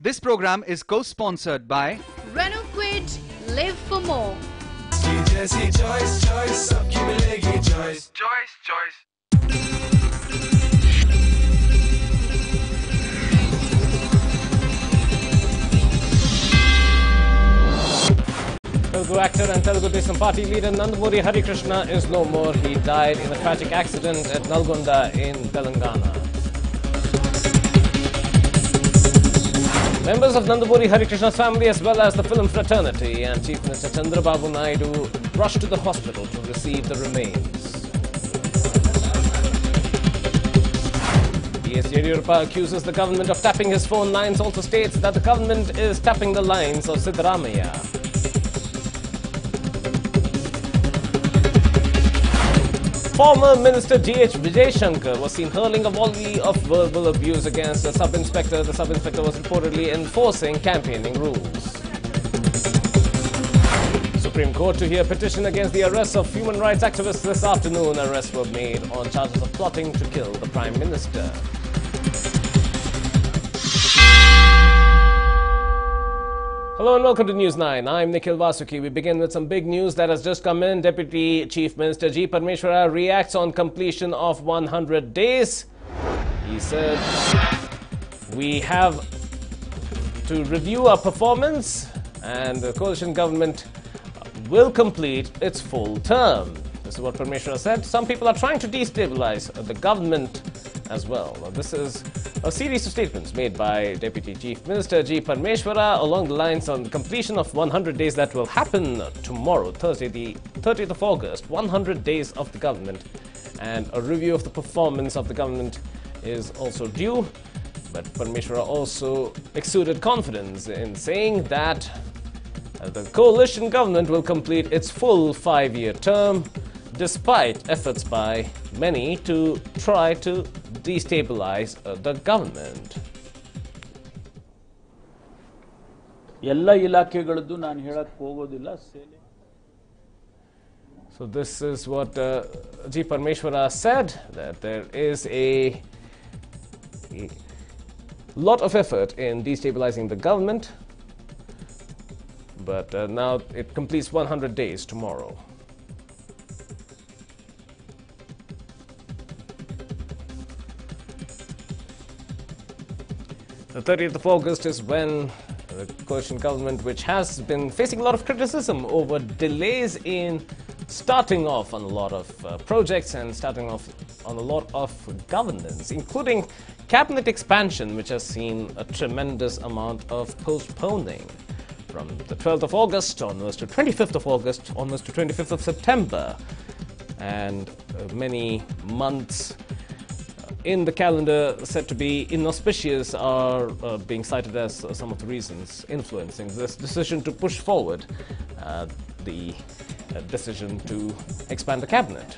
This program is co-sponsored by Renault Quid, live for more. Telugu actor and Telugu Desam Party leader Nandamuri Harikrishna is no more. He died in a tragic accident at Nalgonda in Telangana. Members of Nandamuri Harikrishna's family as well as the film fraternity and Chief Minister Chandrababu Naidu rushed to the hospital to receive the remains. B.S. Yediyurappa accuses the government of tapping his phone lines, also states that the government is tapping the lines of Siddaramaiah. Former Minister G.H. Vijay Shankar was seen hurling a volley of verbal abuse against a sub-inspector. The sub-inspector was reportedly enforcing campaigning rules. Supreme Court to hear petition against the arrest of human rights activists this afternoon. Arrests were made on charges of plotting to kill the Prime Minister. Hello and welcome to News9. I'm Nikhil Vasuki. We begin with some big news that has just come in. Deputy Chief Minister G. Parmeshwara reacts on completion of 100 days. He said, we have to review our performance and the coalition government will complete its full term. This is what Parmeshwara said. Some people are trying to destabilize the government as well. This is a series of statements made by Deputy Chief Minister G. Parmeshwara along the lines on the completion of 100 days that will happen tomorrow, Thursday, the 30th of August. 100 days of the government, and a review of the performance of the government is also due. But Parmeshwara also exuded confidence in saying that the coalition government will complete its full 5-year term, despite efforts by many to try to destabilize the government. ಎಲ್ಲ ಇಲಾಖೆಗಳದ್ದು ನಾನು ಹೇಳಕ್ಕೆ ಹೋಗೋದಿಲ್ಲ. So this is what G. Parmeshwara said, that there is a lot of effort in destabilizing the government, but now it completes 100 days tomorrow. The 30th of August is when the coalition government, which has been facing a lot of criticism over delays in starting off on a lot of projects and starting off on a lot of governance, including cabinet expansion, which has seen a tremendous amount of postponing from the 12th of August onwards to 25th of August, onwards to 25th of September, and many months in the calendar said to be inauspicious are being cited as some of the reasons influencing this decision to push forward the decision to expand the cabinet.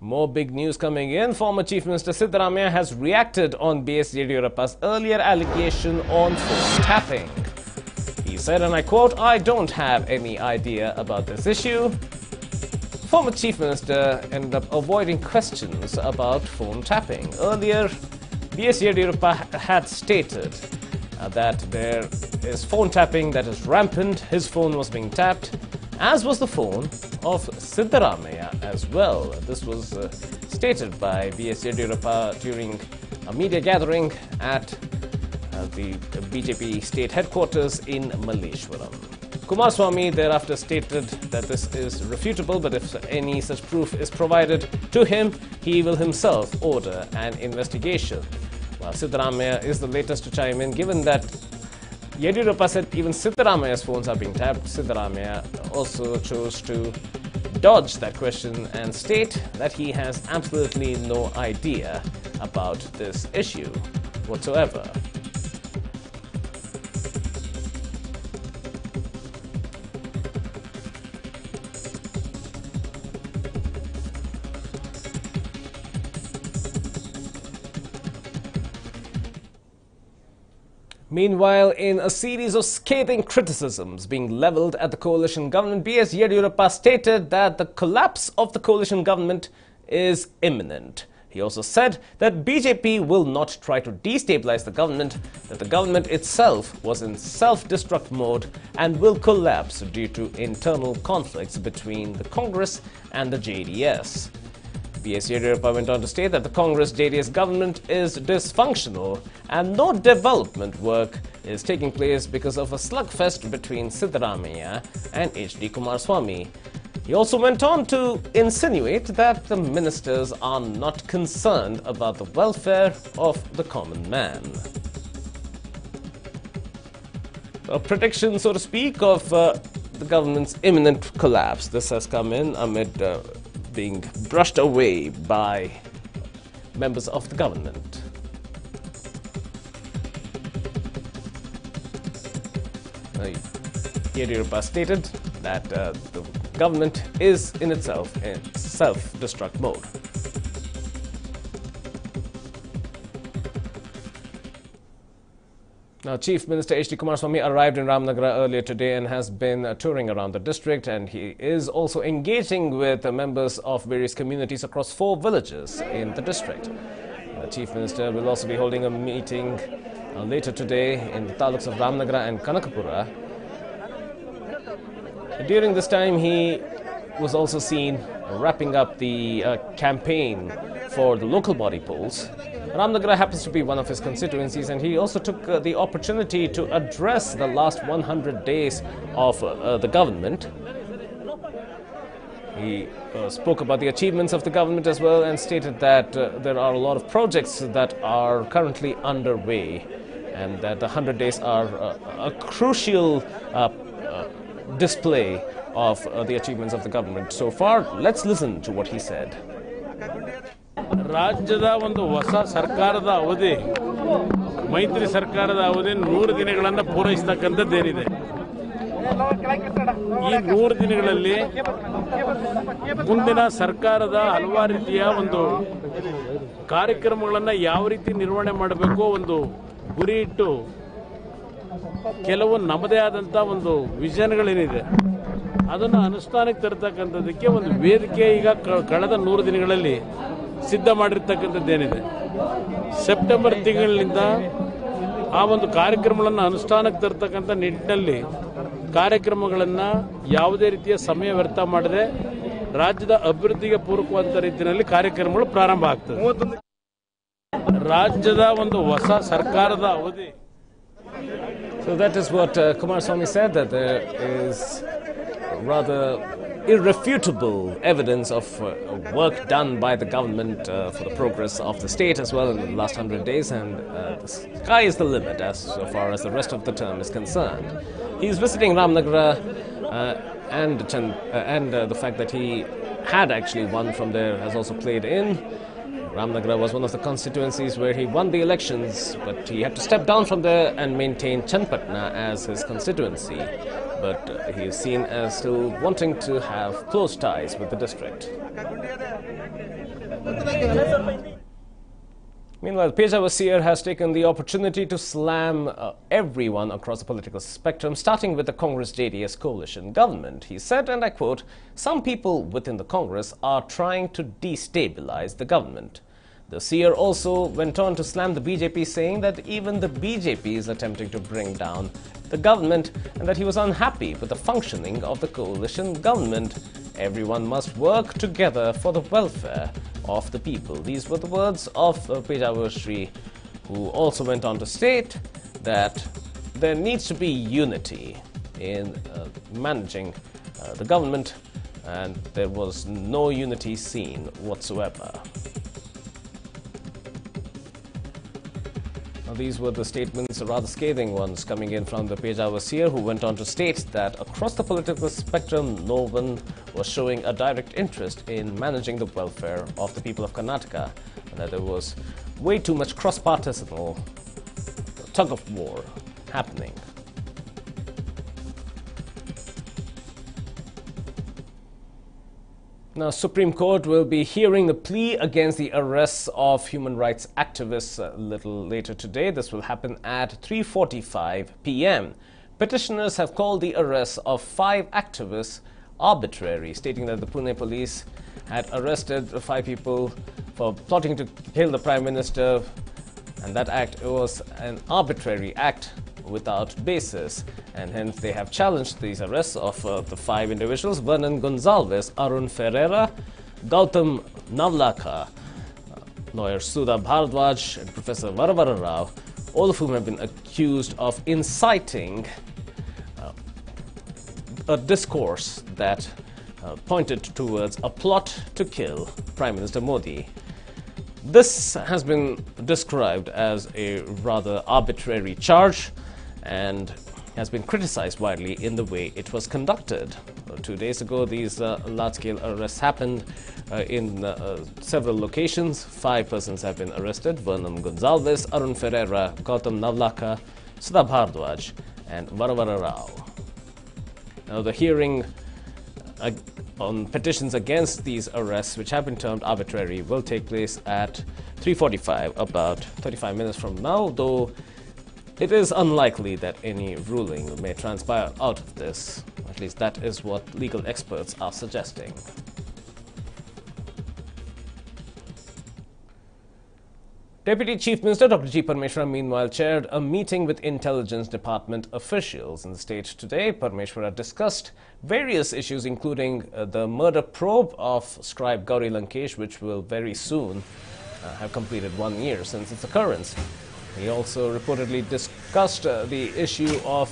More big news coming in. Former Chief Minister Siddaramaiah has reacted on B.S. Yediyurappa's earlier allegation on phone tapping. He said, and I quote, "I don't have any idea about this issue." Former Chief Minister ended up avoiding questions about phone tapping. Earlier, B.S. Yediyurappa had stated that there is phone tapping that is rampant. His phone was being tapped, as was the phone of Siddaramaiah as well. This was stated by B.S. Yediyurappa during a media gathering at the BJP state headquarters in Malleshwaram. Kumaraswamy thereafter stated that this is refutable, but if any such proof is provided to him, he will himself order an investigation. While Siddaramaiah is the latest to chime in, given that Yediyurappa said even Siddaramaiah's phones are being tapped, Siddaramaiah also chose to dodge that question and state that he has absolutely no idea about this issue whatsoever. Meanwhile, in a series of scathing criticisms being leveled at the coalition government, B.S. Yediyurappa stated that the collapse of the coalition government is imminent. He also said that BJP will not try to destabilize the government, that the government itself was in self-destruct mode and will collapse due to internal conflicts between the Congress and the JDS. B.S. Yediyurappa went on to state that the Congress-JDS government is dysfunctional and no development work is taking place because of a slugfest between Siddaramaiah and H.D. Kumaraswamy. He also went on to insinuate that the ministers are not concerned about the welfare of the common man. A prediction, so to speak, of the government's imminent collapse. This has come in amid being brushed away by members of the government. Yediyurappa stated that the government is in itself in self-destruct mode. Now, Chief Minister H.D. Kumaraswamy arrived in Ramnagara earlier today and has been touring around the district, and he is also engaging with members of various communities across 4 villages in the district. The Chief Minister will also be holding a meeting later today in the taluks of Ramnagara and Kanakapura. During this time, he was also seen wrapping up the campaign for the local body polls. Ramnagara happens to be one of his constituencies, and he also took the opportunity to address the last 100 days of the government. He spoke about the achievements of the government as well and stated that there are a lot of projects that are currently underway and that the 100 days are a crucial display of the achievements of the government so far. Let's listen to what he said. ರಾಜ್ಯದ ಒಂದು ಹೊಸ ಸರ್ಕಾರದ ಅವಧಿ ಮೈತ್ರಿ ಸರ್ಕಾರದ ಅವಧಿ 100 ದಿನಗಳನ್ನು ಪೂರೈಸತಕ್ಕಂಥದ್ದೇನಿದೆ. ಈ 100 ದಿನಗಳಲ್ಲಿ ಮುಂದಿನ ಸರ್ಕಾರದ ಹಲವಾರು ರೀತಿಯ ಒಂದು ಕಾರ್ಯಕ್ರಮಗಳನ್ನು ಯಾವ ರೀತಿ ನಿರ್ವಹಣೆ ಮಾಡಬೇಕು ಒಂದು ಗುರಿ ಇಟ್ಟು ಕೆಲವು ನಮ್ಮದೇ ಆದಂಥ ಒಂದು ವಿಷನ್ಗಳೇನಿದೆ ಅದನ್ನು ಅನುಷ್ಠಾನಕ್ಕೆ ತರತಕ್ಕಂಥದ್ದಕ್ಕೆ ಒಂದು ವೇದಿಕೆ ಈಗ ಕಳೆದ 100 ದಿನಗಳಲ್ಲಿ ಸಿದ್ಧ ಮಾಡಿರ್ತಕ್ಕಂಥದ್ದೇನಿದೆ. ಸೆಪ್ಟೆಂಬರ್ ತಿಂಗಳಿನಿಂದ ಆ ಒಂದು ಕಾರ್ಯಕ್ರಮಗಳನ್ನು ಅನುಷ್ಠಾನಕ್ಕೆ ತರತಕ್ಕಂಥ ನಿಟ್ಟಿನಲ್ಲಿ ಕಾರ್ಯಕ್ರಮಗಳನ್ನು ಯಾವುದೇ ರೀತಿಯ ಸಮಯ ವ್ಯರ್ಥ ಮಾಡದೆ ರಾಜ್ಯದ ಅಭಿವೃದ್ಧಿಗೆ ಪೂರಕವಾದ ರೀತಿಯಲ್ಲಿ ಕಾರ್ಯಕ್ರಮಗಳು ಪ್ರಾರಂಭ ಆಗ್ತದೆ. ರಾಜ್ಯದ ಒಂದು ಹೊಸ ಸರ್ಕಾರದ ಅವಧಿ. So that is what Kumaraswamy said, that there is rather irrefutable evidence of work done by the government for the progress of the state as well in the last 100 days, and the sky is the limit as far as the rest of the term is concerned. He is visiting Ramnagara and the fact that he had actually won from there has also played in. Ramnagara was one of the constituencies where he won the elections, but he had to step down from there and maintain Channapatna as his constituency. But he is seen as still wanting to have close ties with the district. Meanwhile, Pejawar Seer has taken the opportunity to slam everyone across the political spectrum, starting with the Congress-JDS coalition government. He said, and I quote, "Some people within the Congress are trying to destabilize the government." The seer also went on to slam the BJP, saying that even the BJP is attempting to bring down the government and that he was unhappy with the functioning of the coalition government. Everyone must work together for the welfare of the people. These were the words of Pejawar Shri, who also went on to state that there needs to be unity in managing the government, and there was no unity seen whatsoever. These were the statements, rather scathing ones, coming in from the Pejawar Seer, who went on to state that across the political spectrum, no one was showing a direct interest in managing the welfare of the people of Karnataka, and that there was way too much cross-partisanal tug-of-war happening. Now, Supreme Court will be hearing the plea against the arrests of human rights activists a little later today. This will happen at 3:45 p.m. Petitioners have called the arrests of 5 activists arbitrary, stating that the Pune police had arrested 5 people for plotting to kill the Prime Minister, and that act was an arbitrary act without basis, and hence they have challenged these arrests of the 5 individuals: Vernon Gonzalez, Arun Ferreira, Gautam Navlakha, lawyer Sudha Bharadwaj, and Professor Varavara Rao, all of whom have been accused of inciting a discourse that pointed towards a plot to kill Prime Minister Modi. This has been described as a rather arbitrary charge and has been criticized widely in the way it was conducted. 2 days ago, these large-scale arrests happened in several locations. 5 persons have been arrested: Vernon Gonzalez, Arun Ferreira, Gautam Navlakha, Sudha Bharadwaj, and Varavara Rao. Now, the hearing on petitions against these arrests, which have been termed arbitrary, will take place at 3:45, about 35 minutes from now, though it is unlikely that any ruling may transpire out of this. At least that is what legal experts are suggesting. Deputy Chief Minister Dr. G. Parmeshwara, meanwhile, chaired a meeting with Intelligence Department officials in the state today. Parmeshwara discussed various issues, including the murder probe of scribe Gauri Lankesh, which will very soon have completed 1 year since its occurrence. He also reportedly discussed the issue of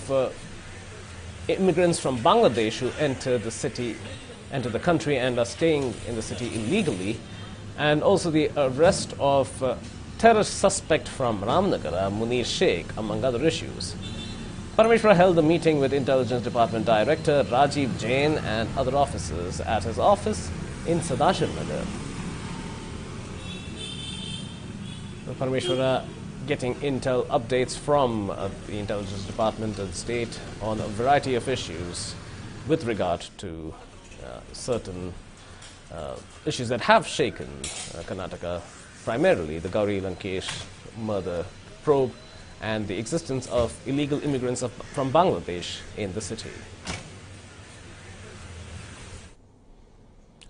immigrants from Bangladesh who enter the country and are staying in the city illegally, and also the arrest of terrorist suspect from Ramnagara, Munir Sheikh, among other issues. Parmeshwara held a meeting with Intelligence Department Director Rajiv Jain and other officers at his office in Sadashiv Nagar. Parmeshwara getting intel updates from the Intelligence Department and state on a variety of issues with regard to certain issues that have shaken Karnataka, primarily the Gauri Lankesh murder probe and the existence of illegal immigrants from Bangladesh in the city.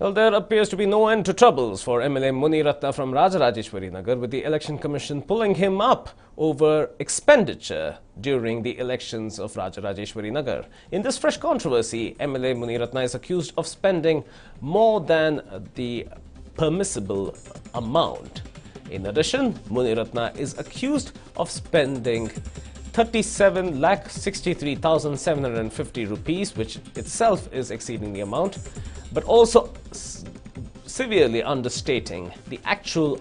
Well, there appears to be no end to troubles for MLA Muniratna from Rajarajeshwari Nagar, with the Election Commission pulling him up over expenditure during the elections of Rajarajeshwari Nagar. In this fresh controversy, MLA Muniratna is accused of spending more than the permissible amount. In addition, Muniratna is accused of spending 37,63,750 rupees, which itself is exceeding the amount, but also severely understating the actual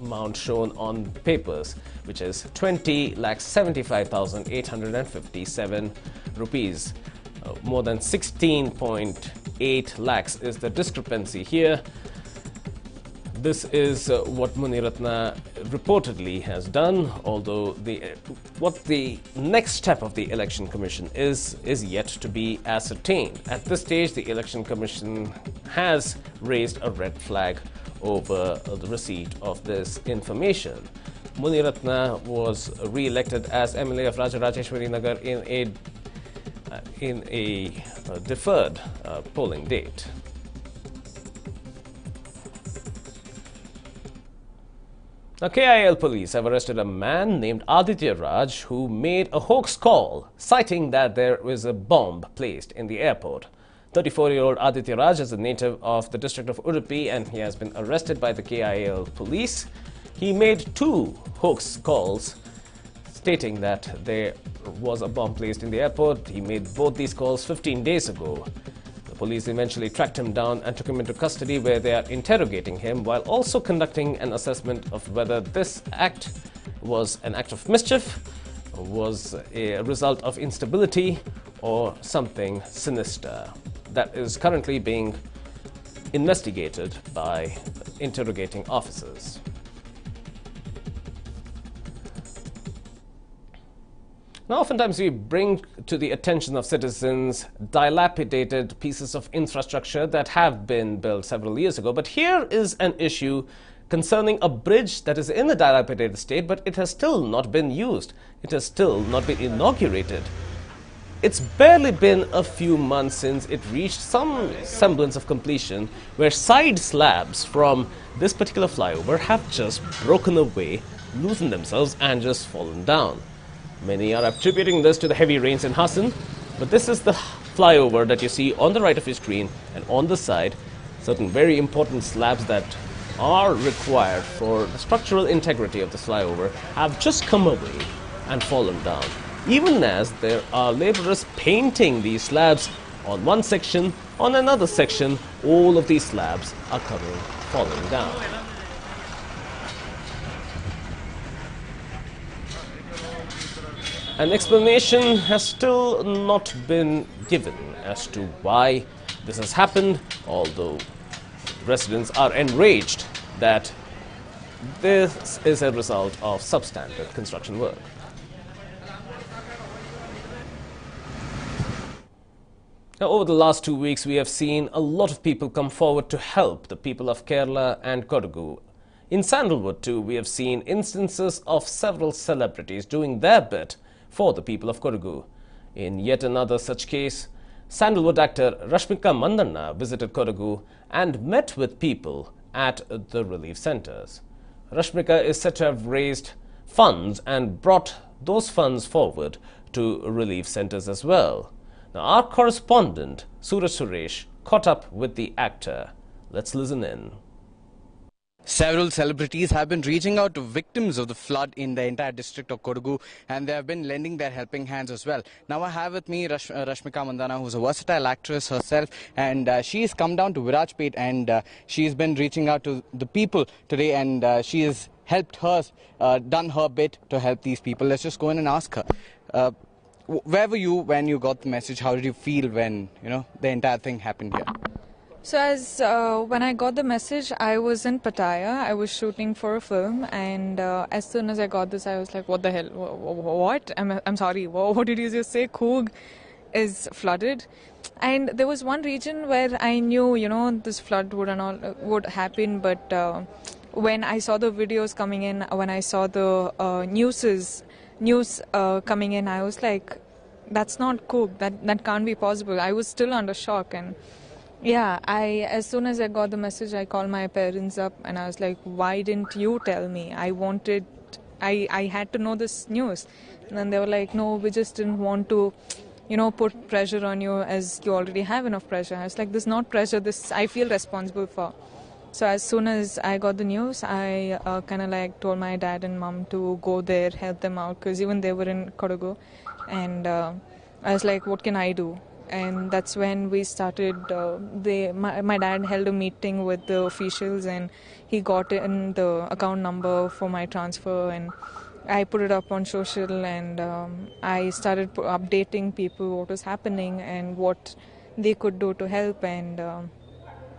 amount shown on papers, which is 20,75,857 rupees. More than 16.8 lakhs is the discrepancy here. This is what Muniratna reportedly has done, although what the next step of the Election Commission is yet to be ascertained. At this stage, the Election Commission has raised a red flag over the receipt of this information. Muniratna was re-elected as MLA of Rajarajeshwari Nagar in a deferred polling date. Now, KIL police have arrested a man named Aditya Raj who made a hoax call citing that there was a bomb placed in the airport. 34-year-old Aditya Raj is a native of the district of Udupi, and he has been arrested by the KIL police. He made 2 hoax calls stating that there was a bomb placed in the airport. He made both these calls 15 days ago. Police eventually tracked him down and took him into custody, where they are interrogating him while also conducting an assessment of whether this act was an act of mischief, was a result of instability, or something sinister. That is currently being investigated by interrogating officers. Now, oftentimes we bring to the attention of citizens dilapidated pieces of infrastructure that have been built several years ago. But here is an issue concerning a bridge that is in a dilapidated state, but it has still not been used. It has still not been inaugurated. It's barely been a few months since it reached some semblance of completion, where side slabs from this particular flyover have just broken away, loosened themselves and just fallen down. Many are attributing this to the heavy rains in Hassan, but this is the flyover that you see on the right of your screen, and on the side, certain very important slabs that are required for the structural integrity of this flyover have just come away and fallen down. Even as there are laborers painting these slabs on one section, on another section, all of these slabs are falling down. An explanation has still not been given as to why this has happened, although residents are enraged that this is a result of substandard construction work. Now, over the last 2 weeks, we have seen a lot of people come forward to help the people of Kerala and Kodagu. In Sandalwood too, we have seen instances of several celebrities doing their bit for the people of Kodagu. In yet another such case, Sandalwood actor Rashmika Mandanna visited Kodagu and met with people at the relief centers. Rashmika is said to have raised funds and brought those funds forward to relief centers as well. Now, our correspondent Suraj Suresh caught up with the actor. Let's listen in. Several celebrities have been reaching out to victims of the flood in the entire district of Kodagu, and they have been lending their helping hands as well. Now I have with me Rashmika Mandanna, who's a versatile actress herself, and she's come down to Virajpet, and she's been reaching out to the people today, and she has helped her, done her bit to help these people. Let's just go in and ask her. Where were you when you got the message? How did you feel when, the entire thing happened here? So when I got the message, I was in Pattaya. I was shooting for a film, and as soon as I got this, I was like, what the hell? What? I'm sorry, what did you just say? Coorg is flooded. And there was one region where I knew, this flood would happen, but when I saw the videos coming in, when I saw the news coming in, I was like, that's not Coorg. That can't be possible. I was still under shock, and yeah, as soon as I got the message, I called my parents up and I was like, why didn't you tell me? I had to know this news. And then they were like, no, we just didn't want to, put pressure on you as you already have enough pressure. I was like, this is not pressure, this I feel responsible for. So as soon as I got the news, I kind of told my dad and mom to go there, help them out, because even they were in Kodagu. And I was like, what can I do? And that's when we started, my dad held a meeting with the officials, and he got in the account number for my transfer, and I put it up on social, and I started updating people what was happening and what they could do to help. And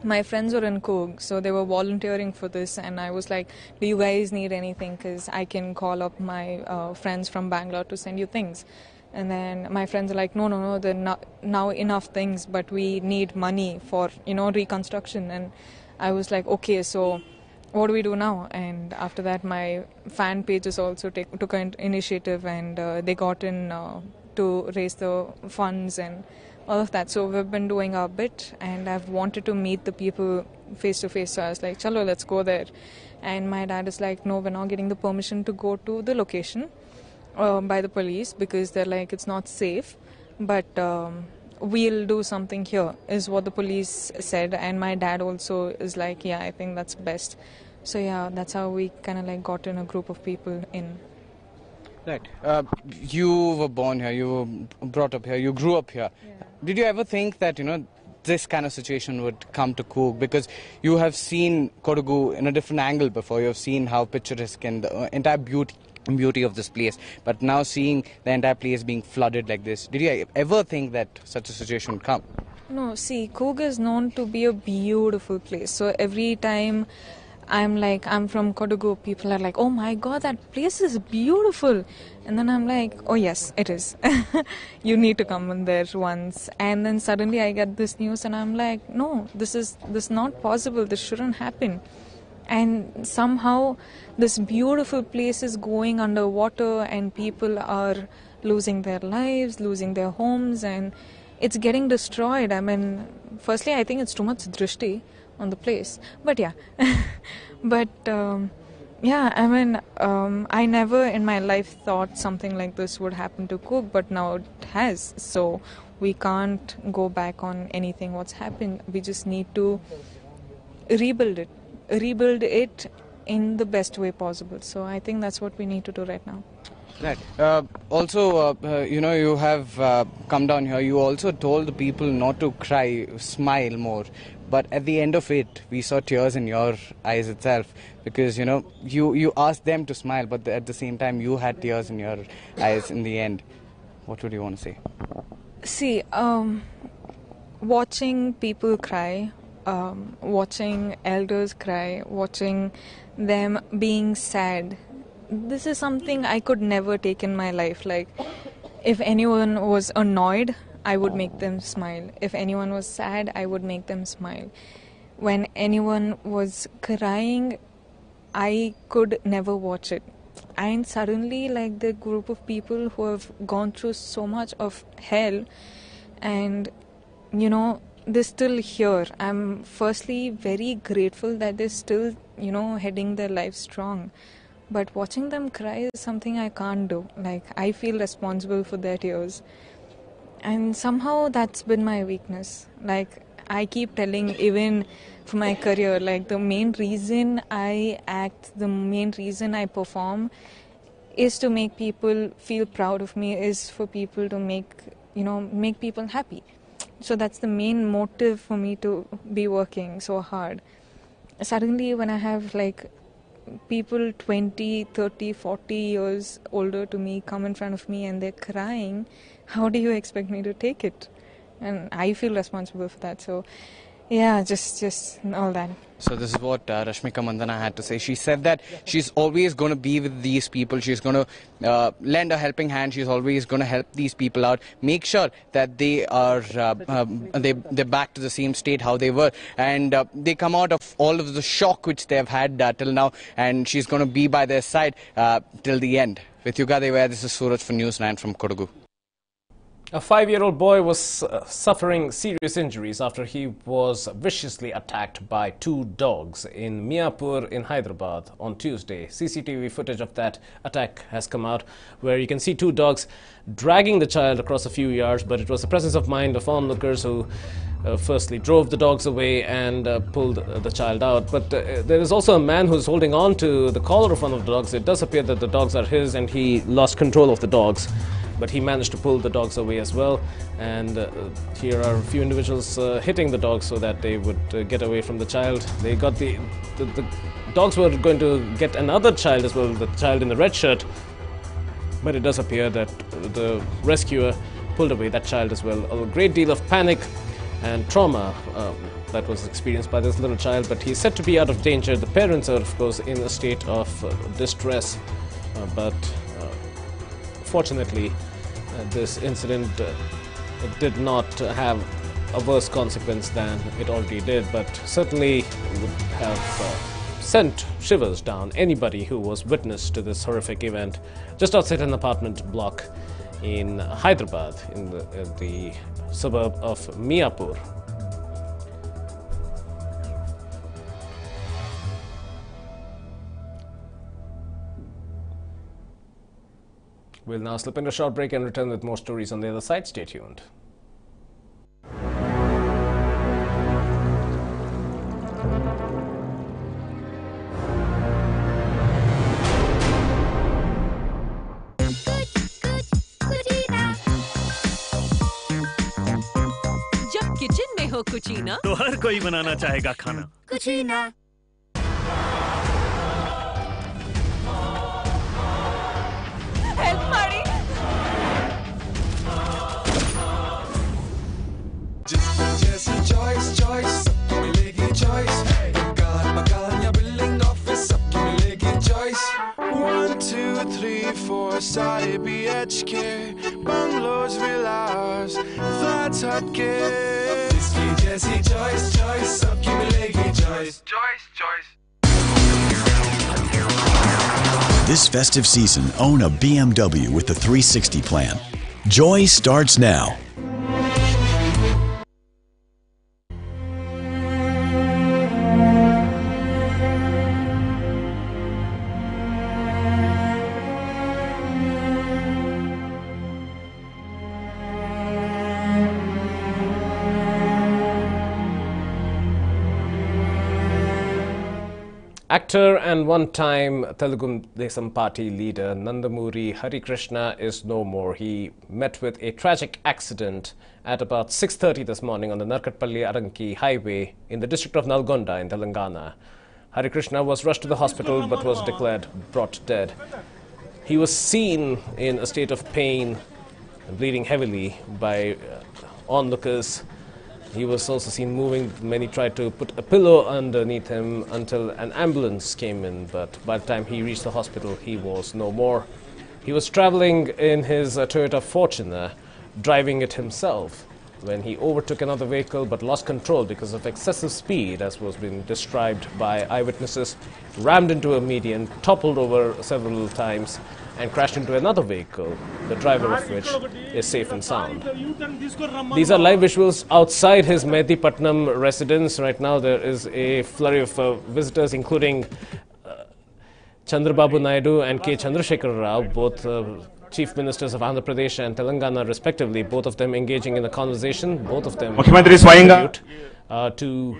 my friends were in Coorg, so they were volunteering for this, and I was like, do you guys need anything? Because I can call up my friends from Bangalore to send you things. And then my friends are like, no, there are not now enough things, but we need money for, reconstruction. And I was like, okay, so what do we do now? And after that, my fan pages also took an initiative, and they got in to raise the funds and all of that. So we've been doing our bit, and I've wanted to meet the people face to face. So I was like, chalo, let's go there. And my dad is like, no, we're not getting the permission to go to the location by the police, because they're like, it's not safe, but we'll do something here, is what the police said. And my dad also is like, yeah, I think that's best. So yeah, that's how we kind of got in a group of people in. Right. You were born here, you were brought up here, you grew up here. Yeah. Did you ever think that, this kind of situation would come to Coorg? Because you have seen Kodagu in a different angle before. You have seen how picturesque and the entire beauty of this place, but now seeing the entire place being flooded like this, did you ever think that such a situation would come? No, see, Coorg is known to be a beautiful place. So every time I'm from Kodagu, people are like, oh my god, that place is beautiful. And then I'm like, oh yes, it is. You need to come in there once. And then suddenly I get this news and I'm like, no, this is not possible, this shouldn't happen. And somehow this beautiful place is going underwater, and people are losing their lives, losing their homes, and it's getting destroyed. I mean, firstly, I think it's too much drishti on the place. But yeah, but yeah, I mean, I never in my life thought something like this would happen to Cook, but now it has. So we can't go back on anything what's happened. We just need to rebuild it in the best way possible. So I think that's what we need to do right now. Right. Also, you have come down here. You also told the people not to cry, smile more. But at the end of it, we saw tears in your eyes itself, because you asked them to smile, but at the same time you had tears in your eyes in the end. What would you want to say? See, watching people cry, watching elders cry, watching them being sad, this is something I could never take in my life. Like, if anyone was annoyed, I would make them smile. If anyone was sad, I would make them smile. When anyone was crying, I could never watch it. And suddenly, like, the group of people who have gone through so much of hell, and they're still here. I'm firstly very grateful that they're still heading their life strong. But watching them cry is something I can't do. Like, I feel responsible for their tears. And somehow that's been my weakness. Like, I keep telling, even for my career, like, the main reason I act, the main reason I perform is to make people feel proud of me, is for people to make people happy. So that's the main motive for me to be working so hard. Suddenly, when I have, like, people 20, 30, 40 years older to me come in front of me and they're crying, how do you expect me to take it? And I feel responsible for that. So yeah, just all that. So this is what Rashmika Mandana had to say. She said that she's always going to be with these people. She's going to lend a helping hand. She's always going to help these people out. Make sure that they are they're back to the same state how they were, and they come out of all of the shock which they have had till now. And she's going to be by their side till the end. With Yuga Devaya, this is Suraj for NEWS9 from Kodagu. A 5-year-old boy was suffering serious injuries after he was viciously attacked by 2 dogs in Miapur in Hyderabad on Tuesday. CCTV footage of that attack has come out, where you can see 2 dogs dragging the child across a few yards, but it was the presence of mind of onlookers who firstly drove the dogs away and pulled the child out. But there is also a man who's holding on to the collar of one of the dogs. It does appear that the dogs are his and he lost control of the dogs, but he managed to pull the dogs away as well. And here are a few individuals hitting the dogs so that they would get away from the child. They got the dogs were going to get another child as well, the child in the red shirt, but it does appear that the rescuer pulled away that child as well. A great deal of panic and trauma that was experienced by this little child, but he's said to be out of danger. The parents are, of course, in a state of distress, but fortunately this incident did not have a worse consequence than it already did, but certainly would have sent shivers down anybody who was witness to this horrific event just outside an apartment block in Hyderabad, in the suburb of Miapur. We'll now slip into a short break and return with more stories on the other side. Stay tuned. जब kitchen में हो कुचीना तो हर कोई बनाना चाहेगा खाना कुचीना help मारी जैसी choice सबको मिलेगी चॉइस मकान या बिल्डिंग ऑफिस सबको मिलेगी चॉइस 1 2 3 4 सारे BHK bungalows villas flats हटके जिसकी जैसी चॉइस सबकी मिलेगी choice This festive season, own a BMW with the 360 plan. Joy starts now. Actor and one-time Telugu Desam Party leader Nandamuri Harikrishna is no more. He met with a tragic accident at about 6:30 this morning on the Narkatpalli-Aranki highway in the district of Nalgonda in Telangana. Harikrishna was rushed to the hospital but was declared brought dead. He was seen in a state of pain and bleeding heavily by onlookers. He was also seen moving. Many tried to put a pillow underneath him until an ambulance came in, but by the time he reached the hospital, he was no more. He was traveling in his Toyota Fortuner, driving it himself, when he overtook another vehicle but lost control because of excessive speed, as was being described by eyewitnesses, rammed into a median, toppled over several times, and crashed into another vehicle, the driver of which is safe and sound. These are live visuals outside his Medipatnam residence. Right now there is a flurry of visitors, including Chandrababu Naidu and K. Chandrasekhar Rao, both Chief Ministers of Andhra Pradesh and Telangana respectively, both of them engaging in a conversation, both of them tribute to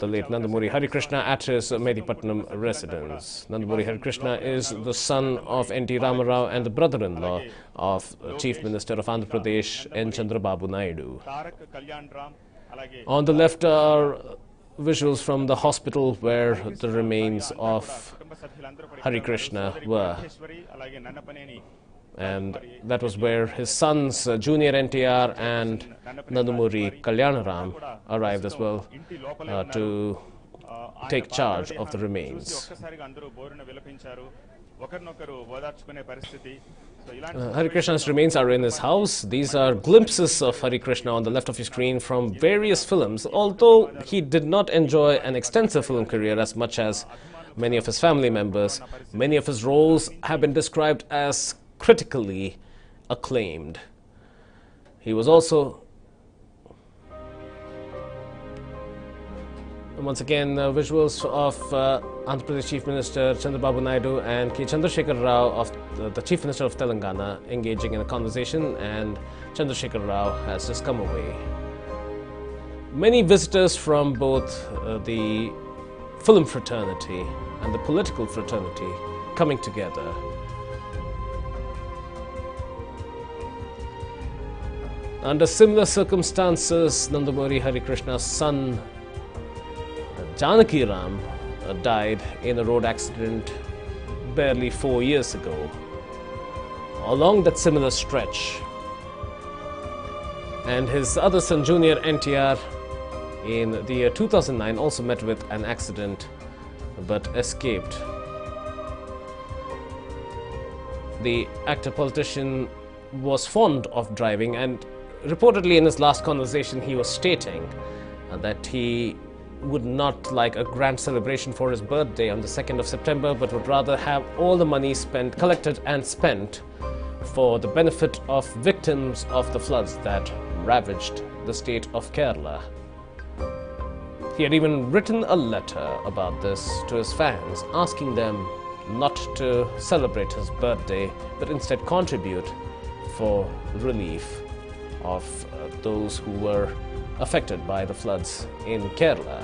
the late Nandamuri Harikrishna at his Medipatnam residence. Nandamuri Harikrishna is the son of N.T. Ramarao and the brother-in-law of Chief Minister of Andhra Pradesh, N. Chandrababu Naidu. On the left are visuals from the hospital where the remains of Harikrishna were. And that was where his sons, Junior NTR and Nandamuri Kalyanaram, arrived as well to take charge of the remains. Harikrishna's remains are in his house. These are glimpses of Harikrishna on the left of your screen from various films, although he did not enjoy an extensive film career as much as many of his family members. Many of his roles have been described as critically acclaimed. He was also, once again, visuals of Andhra Pradesh Chief Minister Chandrababu Naidu and K. Chandrasekhar Rao, of the Chief Minister of Telangana, engaging in a conversation, and Chandrasekhar Rao has just come away. Many visitors from both the film fraternity and the political fraternity coming together. Under similar circumstances, Nandamuri Harikrishna's son Janaki Ram died in a road accident barely 4 years ago. Along that similar stretch, and his other son Junior NTR in the year 2009 also met with an accident but escaped. The actor politician was fond of driving, and reportedly in his last conversation he was stating that he would not like a grand celebration for his birthday on the 2nd of September, but would rather have all the money collected and spent for the benefit of victims of the floods that ravaged the state of Kerala. He had even written a letter about this to his fans, asking them not to celebrate his birthday, but instead contribute for relief of those who were affected by the floods in Kerala.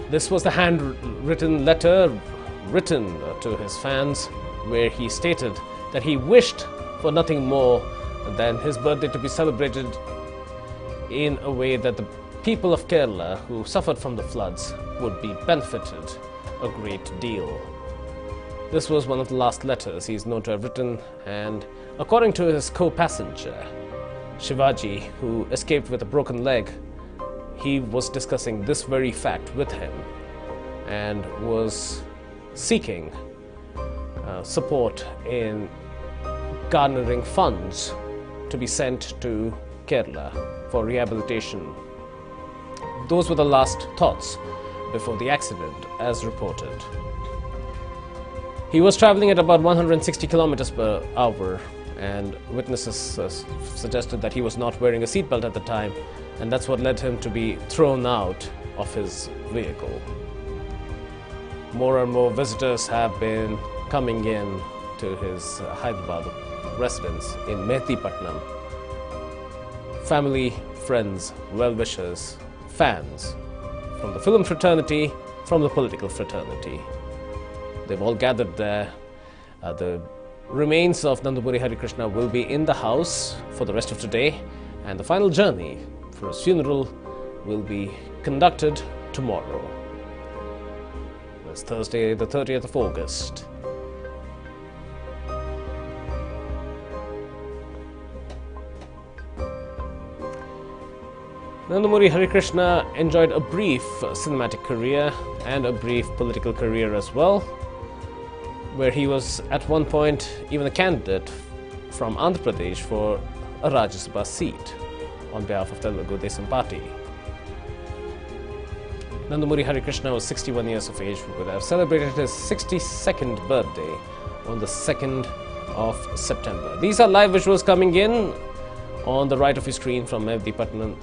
This was the handwritten letter written to his fans, where he stated that he wished for nothing more than his birthday to be celebrated in a way that the people of Kerala who suffered from the floods would be benefited a great deal. This was one of the last letters he's known to have written, and according to his co-passenger, Shivaji, who escaped with a broken leg, he was discussing this very fact with him and was seeking support in garnering funds to be sent to Kerala for rehabilitation. Those were the last thoughts before the accident, as reported. He was traveling at about 160 kilometers per hour, and witnesses suggested that he was not wearing a seatbelt at the time, and that's what led him to be thrown out of his vehicle. More and more visitors have been coming in to his Hyderabad residence in Mehdipatnam. Family, friends, well-wishers, fans from the film fraternity, from the political fraternity. They've all gathered there. The remains of Nandamuri Harikrishna will be in the house for the rest of today, and the final journey for his funeral will be conducted tomorrow. It's Thursday, the 30th of August. Nandamuri Harikrishna enjoyed a brief cinematic career and a brief political career as well, where he was at one point even a candidate from Andhra Pradesh for a Rajya Sabha seat on behalf of Telugu Desam Party. Nandamuri Harikrishna was 61 years of age, who would have celebrated his 62nd birthday on the 2nd of September. These are live visuals coming in on the right of your screen from Mehdipatnam.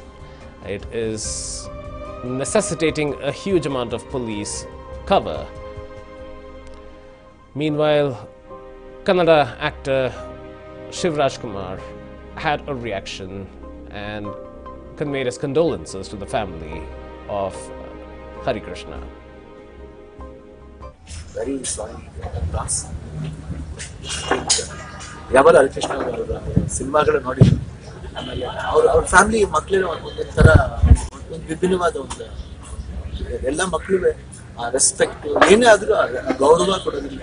It is necessitating a huge amount of police cover. Meanwhile, Kannada actor Shivraj Kumar had a reaction and conveyed his condolences to the family of Harikrishna. Very sorry loss. ಯಾವಾಗ ಹರಿಕೃಷ್ಣ ಅವರ ಸಿನಿಮಾಗಳು ನೋಡಿದ್ರು, ಆಮೇಲೆ ಅವ್ರ family ಮಕ್ಕಳಿನ ಒಂಥರ ಒಂದು ವಿಭಿನ್ನವಾದ ಒಂದು ಎಲ್ಲ ಮಕ್ಕಳು ಆ ರೆಸ್ಪೆಕ್ಟ್ ಏನೇ ಆದ್ರೂ ಗೌರವ ಕೊಡೋದಿಲ್ಲ.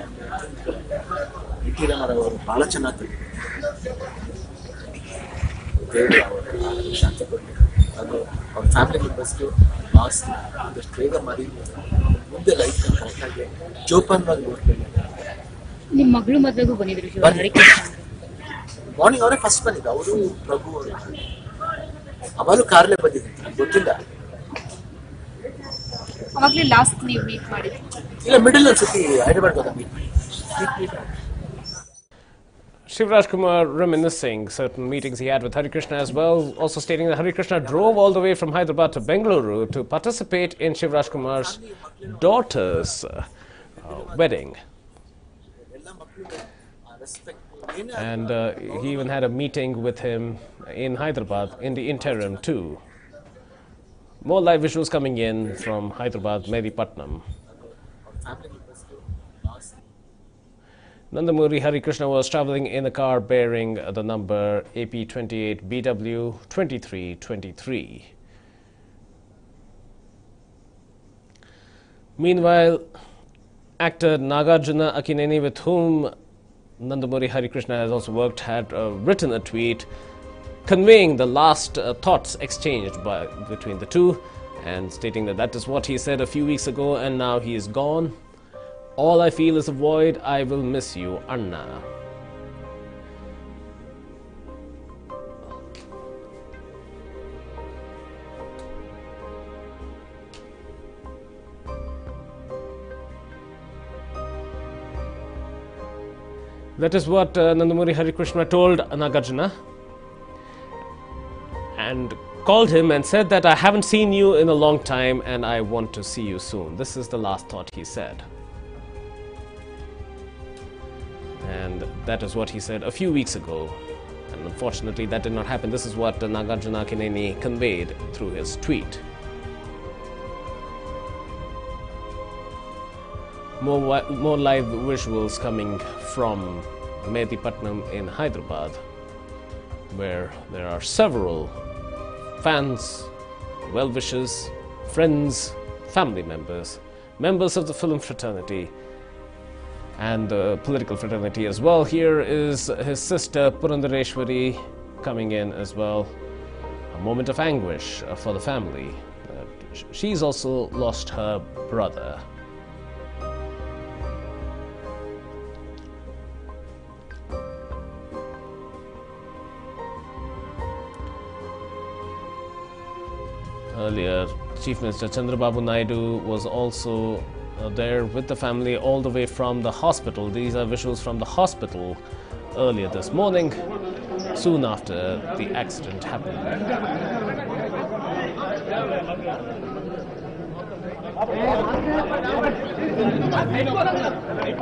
ಅವರು ಬಹಳ ಚೆನ್ನಾಗಿ ದೇವರು ಅವರು ಶಾಂತಿ ಕೊಡಲಿ. ಅದು ಅವ್ರ ಫ್ಯಾಮಿಲಿ ಮೆಂಬರ್ಸ್ಗೆ ಲಾಸ್ ಅದಷ್ಟು ಬೇಗ ಮರಿ ಮುಂದೆ ಲೈಫ್ ಕರೆಕ್ಟಾಗಿ ಜೋಪಾನವಾಗಿ ನೋಡ್ಕೊಳ್ಳಿ. ನಿಮ್ಮ ಮಗಳು ಮದುವೆಗೂ ಬಂದಿದ್ರು ಮಾರ್ನಿಂಗ್ ಅವರೇ ಫಸ್ಟ್ ಬಂದಿದ್ದು. ಅವರು ಪ್ರಭು ಅವರು ಅವಾಗಲೂ ಕಾರ್ಲೆ ಬಂದಿದ್ರು, ಗೊತ್ತಿಲ್ಲ. ಅವಾಗಲೇ ಲಾಸ್ಟ್ ನೀವು ಮೀಟ್ ಮಾಡಿದ್ರು? ಇಲ್ಲ, ಮಿಡಲ್ ಅನ್ಸುತ್ತೆ ಹೈದರಾಬಾದ್ ಹೋದ meet. Shivraj Kumar reminiscing certain meetings he had with Harikrishna as well, also stating that Harikrishna drove all the way from Hyderabad to Bengaluru to participate in Shivraj Kumar's daughter's wedding. And he even had a meeting with him in Hyderabad in the interim too. More live visuals coming in from Hyderabad, Mehdipatnam. Nandamuri Harikrishna was travelling in a car bearing the number AP28BW 2323. Meanwhile, actor Nagarjuna Akineni, with whom Nandamuri Harikrishna has also worked, had written a tweet conveying the last thoughts exchanged between the two, and stating that that is what he said a few weeks ago and now he is gone. All I feel is a void. I will miss you, Anna. That is what Nandamuri Harikrishna told Nagarjuna, and called him and said that I haven't seen you in a long time and I want to see you soon. This is the last thought he said. And that is what he said a few weeks ago. And unfortunately, that did not happen. This is what Nagarjuna Akineni conveyed through his tweet. More live visuals coming from Mehdipatnam in Hyderabad, where there are several fans, well-wishers, friends, family members, members of the film fraternity, and the political fraternity as well. Here is his sister Purandareshwari coming in as well. A moment of anguish for the family. She's also lost her brother. Earlier, Chief Minister Chandrababu Naidu was also there with the family all the way from the hospital. These are visuals from the hospital earlier this morning, soon after the accident happened.